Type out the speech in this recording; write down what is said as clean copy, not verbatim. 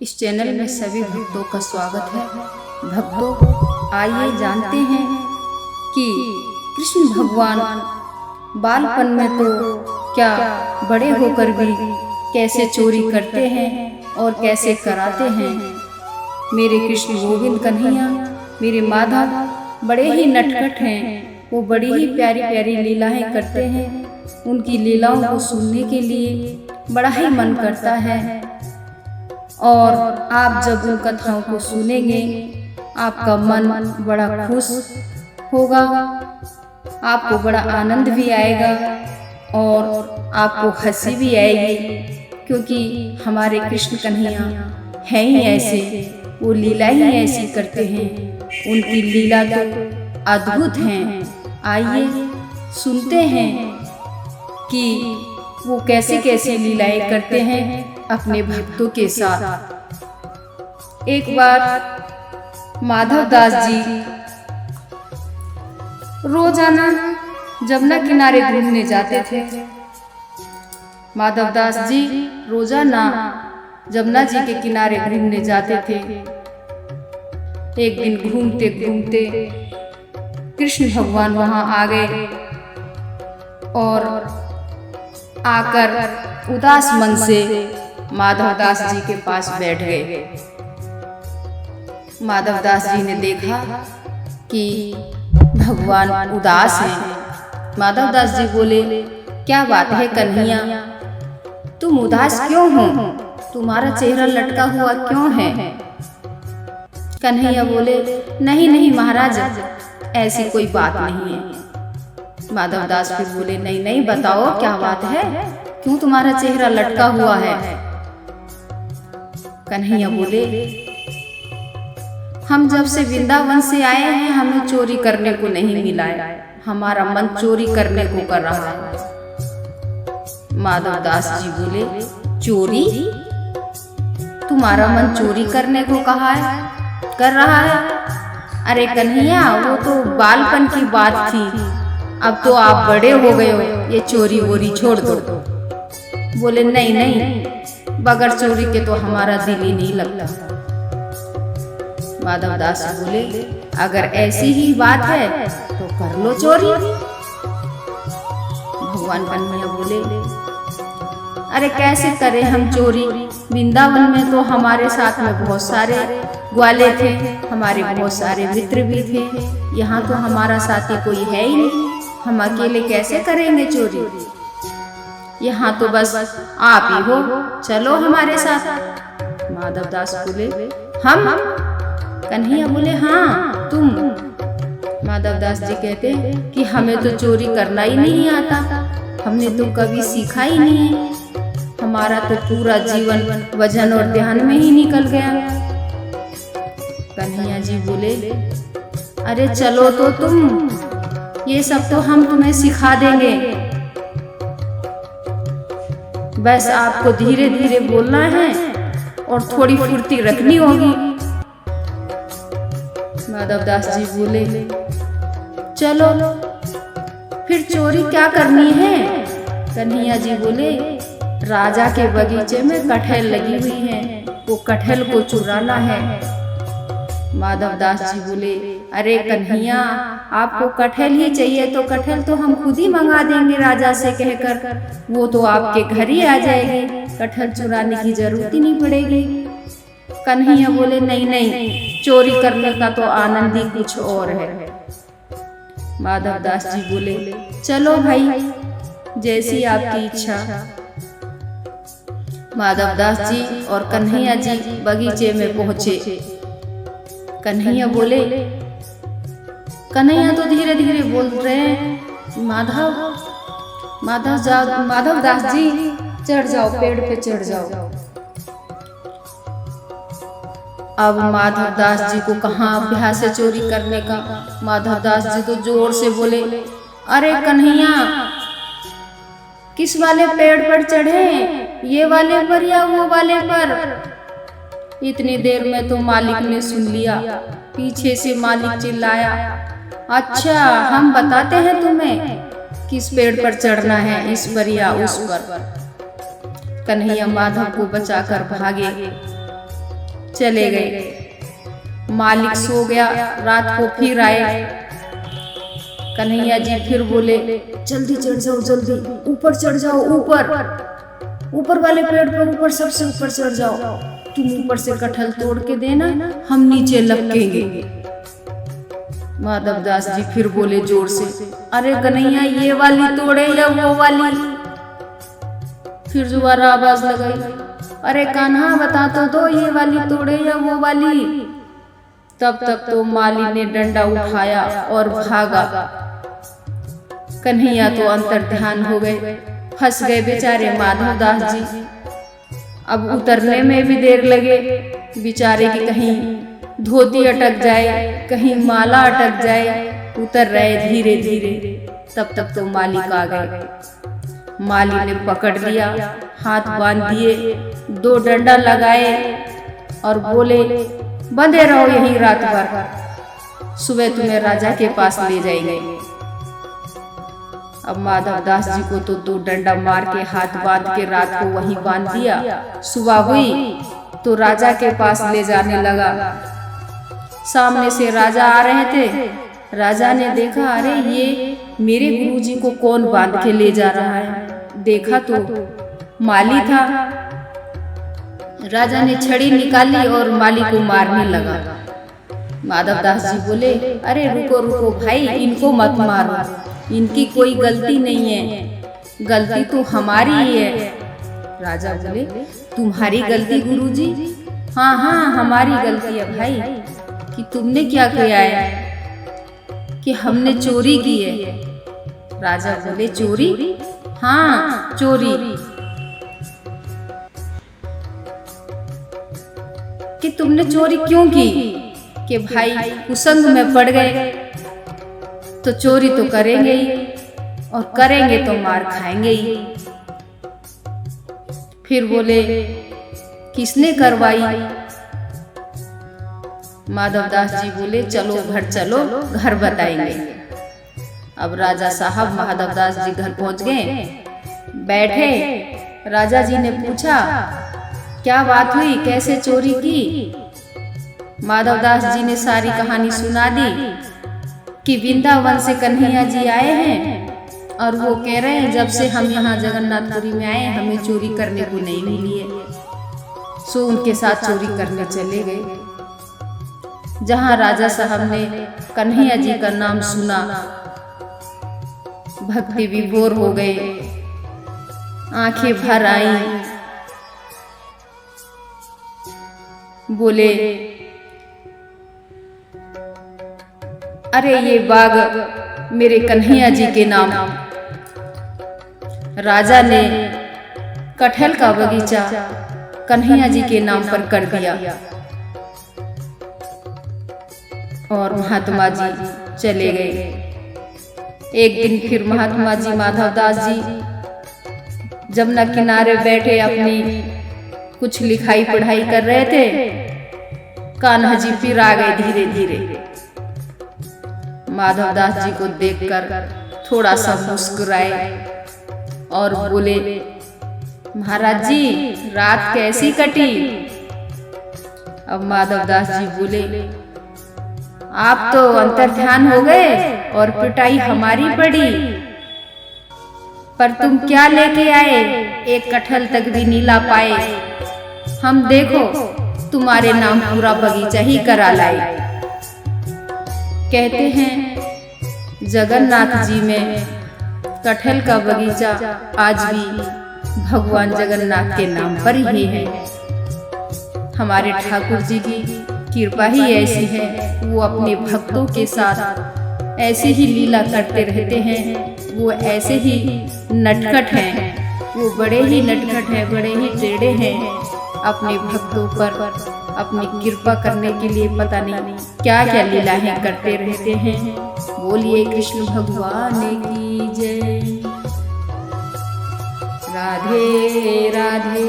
इस चैनल में सभी भक्तों का स्वागत है। भक्तों, आइए जानते हैं कि कृष्ण भगवान बालपन में तो क्या, बड़े होकर भी कैसे चोरी करते हैं और कैसे कराते हैं। मेरे कृष्ण गोविंद कन्हैया, मेरे माधव बड़े ही नटखट हैं। वो बड़ी ही प्यारी प्यारी लीलाएं करते हैं। उनकी लीलाओं को सुनने के लिए बड़ा ही मन करता है। और आप जब उन कथाओं को सुनेंगे, आपका मन बड़ा खुश होगा, आपको बड़ा आनंद भी आएगा और आपको हंसी भी आएगी, क्योंकि हमारे कृष्ण कन्हैया हैं ही ऐसे। वो लीला ही ऐसी करते हैं। उनकी लीला तो अद्भुत हैं। आइए सुनते हैं कि वो कैसे कैसे लीलाएं करते हैं अपने भक्तों के साथ। एक बार माधव दास जी रोजाना जमुना किनारे घूमने जाते थे। माधव दास जी रोजाना जमुना जी के किनारे घूमने जाते थे। एक दिन घूमते घूमते कृष्ण भगवान वहां आ गए और आकर उदास मन से माधव दास जी के पास बैठ गए। माधव दास जी ने देखा कि भगवान उदास हैं। माधव दास जी बोले, क्या बात है कन्हैया, तुम उदास क्यों हो? तुम्हारा चेहरा लटका हुआ क्यों है? कन्हैया बोले, नहीं नहीं महाराज, ऐसी कोई बात नहीं है। माधव दास भी बोले, नहीं नहीं बताओ क्या बात है, क्यों तुम्हारा चेहरा लटका हुआ है? कन्हैया बोले, हम जब से वृंदावन से आए हैं, हमें चोरी करने को नहीं मिला है। हमारा मन चोरी करने को कर रहा है। माधव दास जी बोले, चोरी? तुम्हारा मन चोरी करने को कर रहा है? अरे कन्हैया, वो तो बालपन की बात थी। अब तो आप बड़े हो गए हो, ये चोरी वोरी छोड़ दो। बोले, नहीं नहीं, बगैर चोरी के तो हमारा दिल ही नहीं लगता। माधव दास बोले, अगर ऐसी ही बात है तो कर लो चोरी। भगवान कन्हैया बोले, अरे कैसे करें हम चोरी? वृंदावन में तो हमारे साथ में बहुत सारे ग्वाले थे, हमारे बहुत सारे मित्र भी थे। यहाँ तो हमारा साथी कोई है ही नहीं, हम अकेले कैसे करेंगे चोरी? यहाँ तो बस आप ही हो, चलो हमारे साथ। माधव दास बोले, हम? कन्हैया बोले, हाँ तुम। माधव दास जी कहते कि हमें तो चोरी करना ही नहीं आता, हमने तो कभी सीखा ही नहीं है। हमारा तो पूरा जीवन भजन और ध्यान में ही निकल गया। कन्हैया जी बोले, अरे चलो तो तुम, ये सब तो हम तुम्हें सिखा देंगे। बस आपको धीरे धीरे बोलना है और थोड़ी फुर्ती रखनी होगी। माधव दास जी बोले, चलो फिर चोरी क्या करनी है? कन्हैया जी बोले, राजा के बगीचे में कटहल लगी हुई है, वो कटहल को चुराना है। माधव दास जी बोले, अरे कन्हैया, आपको कटहल ही चाहिए तो कटहल तो हम खुद ही मंगा देंगे राजा से कहकर, वो तो आपके घर ही आ जाएगी, कटहल चुराने की जरूरत ही नहीं पड़ेगी। कन्हैया बोले, नहीं नहीं, चोरी करने का तो आनंद ही कुछ और है। माधव दास जी बोले, चलो भाई, जैसी आपकी इच्छा। माधव दास जी और कन्हैया जी बगीचे में पहुंचे। कन्हैया बोले, कन्हैया तो धीरे धीरे बोल रहे हैं, माधव दास जी चढ़ जाओ, पेड़ पे चढ़ जाओ। अब माधव दास जी को कहाँ अभ्यास है चोरी करने का। माधव दास जी तो जोर से बोले, अरे कन्हैया, किस वाले पेड़ पर चढ़े, ये वाले पर या वो वाले पर? इतनी देर में तो मालिक ने सुन लिया। पीछे से मालिक चिल्लाया, अच्छा हम बताते हैं तुम्हें किस पेड़ पर चढ़ना है, इस पर या उस पर। कन्हैया माधव को बचाकर भागे। चले गए। मालिक सो गया। रात को फिर आए। कन्हैया जी फिर बोले, जल्दी चढ़ जाओ, जल्दी ऊपर चढ़ जाओ, ऊपर वाले पेड़ पर, ऊपर सबसे ऊपर चढ़ जाओ। तुम ऊपर से कटहल तोड़ के देना, हम नीचे लपकेंगे। माधव दास जी फिर बोले जोर से, अरे कन्हैया ये वाली तोड़े या वो वाली? फिर दोबारा आवाज लगाई, अरे कान्हा बता तो दो, ये वाली तोड़े या वो वाली? तब तक तो माली ने डंडा उठाया और भागा। कन्हैया तो अंतर्ध्यान हो गए, फंस गए बेचारे माधव दास जी। अब उतरने में भी देर लगे बेचारे की, कहीं धोती अटक जाए, कहीं माला अटक जाए। उतर रहे धीरे धीरे। तब तक तो मालिक आ गए। माली ने पकड़ लिया, हाथ बांध दिए, 2 डंडा लगाए और बोले, बंधे रहो यहीं रात भर, सुबह तुम्हें राजा के पास ले जाएंगे। अब माधव दास जी को तो 2 डंडा मार के हाथ बांध के रात को वहीं बांध दिया। सुबह हुई तो राजा के पास ले जाने लगा। सामने से राजा आ रहे थे। राजा ने देखा, अरे ये मेरे गुरुजी को कौन बांध के ले जा रहा है? देखा तो माली था। राजा ने छड़ी निकाली और माली को मारने लगा। माधव दास जी बोले, अरे रुको रुको भाई, इनको मत मारो, इनकी कोई गलती नहीं है, गलती तो हमारी ही है। राजा बोले, तुम्हारी गलती गुरुजी? हाँ हाँ हमारी गलती है भाई। कि तुमने क्या किया है? कि हमने चोरी की है। राजा बोले, चोरी? हाँ चोरी। कि तुमने चोरी क्यों की? कि भाई कुसंग में पड़ गए तो चोरी तो करेंगे ही, और करेंगे तो मार खाएंगे ही। फिर बोले, किसने करवाई? माधव दास जी बोले, चलो घर चलो, घर बताएंगे। अब राजा साहब माधव दास जी घर पहुंच गए। बैठे। राजा जी ने पूछा, क्या बात हुई, कैसे चोरी की? माधव दास जी ने सारी कहानी सुना दी कि वृंदावन से कन्हैया जी आए हैं और वो कह रहे हैं, जब से हम यहाँ जगन्नाथपुरी में आए हमें चोरी करने को नहीं मिली है। सो उनके साथ चोरी करने चले गए। जहाँ राजा साहब ने कन्हैया जी का नाम सुना, भक्ति विभोर हो गए, आंखें भर आई। बोले, अरे ये बाग मेरे कन्हैया जी के नाम। राजा ने कटहल का बगीचा कन्हैया जी के नाम पर कर दिया। और महात्मा जी चले गए। एक दिन फिर महात्मा जी माधव दास जी जमुना किनारे बैठे अपनी कुछ लिखाई पढ़ाई कर रहे थे। कान्हा जी फिर आ गए धीरे धीरे। माधव दास जी को देखकर थोड़ा सा मुस्कुराए और बोले, महाराज जी रात कैसी कटी? अब माधव दास जी बोले, आप तो अंतर्ध्यान हो गए और पिटाई हमारी पड़ी, पर तुम क्या लेके आए? एक कटहल तक भी नहीं ला पाए। हम देखो तुम्हारे नाम पूरा बगीचा ही करा लाए। कहते हैं जगन्नाथ जी में कटहल का बगीचा आज भी भगवान जगन्नाथ के नाम पर ही है। हमारे ठाकुर जी की कृपा ही ऐसी है, वो अपने भक्तों के साथ ऐसे ही लीला करते रहते हैं। वो ऐसे ही नटखट हैं, वो बड़े ही नटखट हैं, बड़े ही टेढ़े हैं। अपने भक्तों पर अपनी कृपा करने के लिए पता नहीं क्या क्या लीलाएं करते रहते हैं। बोलिए कृष्ण भगवान की जय। राधे राधे।